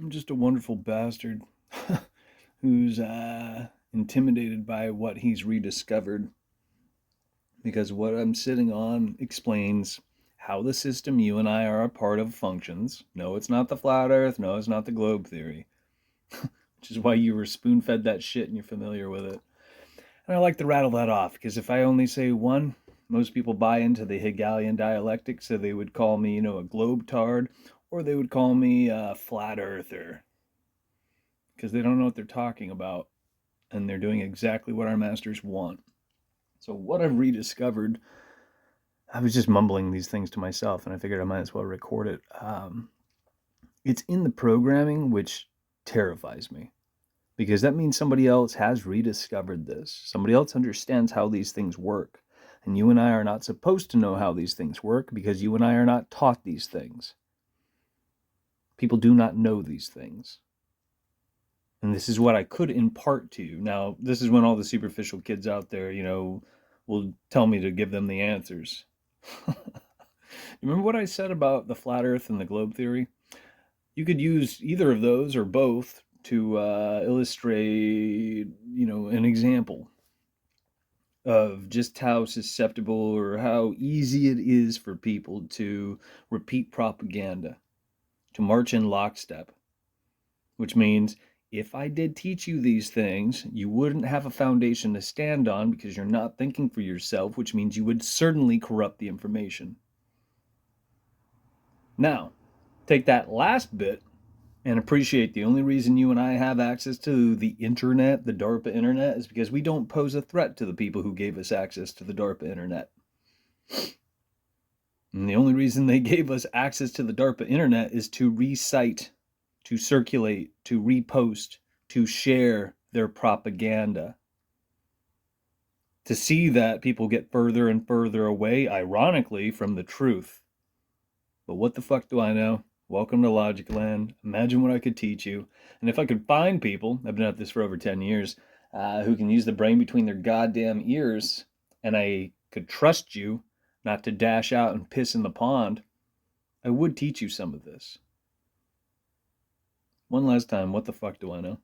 I'm just a wonderful bastard who's intimidated by what he's rediscovered because what I'm sitting on explains how the system you and I are a part of functions. No, it's not the flat earth. No, it's not the globe theory, which is why you were spoon fed that shit and you're familiar with it. And I like to rattle that off because if I only say one, most people buy into the Hegelian dialectic, so they would call me, a globe tard, or they would call me a flat earther because they don't know what they're talking about and they're doing exactly what our masters want. So, what I've rediscovered, I was just mumbling these things to myself and I figured I might as well record it. It's in the programming, which terrifies me because that means somebody else has rediscovered this. Somebody else understands how these things work. And you and I are not supposed to know how these things work because you and I are not taught these things. People do not know these things. And this is what I could impart to you. Now, this is when all the superficial kids out there, will tell me to give them the answers. You remember what I said about the flat earth and the globe theory? You could use either of those or both to illustrate, an example of just how susceptible or how easy it is for people to repeat propaganda, to march in lockstep, which means if I did teach you these things, you wouldn't have a foundation to stand on because you're not thinking for yourself, which means you would certainly corrupt the information. Now, take that last bit and appreciate the only reason you and I have access to the internet, the DARPA internet, is because we don't pose a threat to the people who gave us access to the DARPA internet. And the only reason they gave us access to the DARPA internet is to recite, to circulate, to repost, to share their propaganda. To see that people get further and further away, ironically, from the truth. But what the fuck do I know? Welcome to Logic Land. Imagine what I could teach you. And if I could find people, I've been at this for over 10 years, who can use the brain between their goddamn ears, and I could trust you not to dash out and piss in the pond, I would teach you some of this. One last time, what the fuck do I know?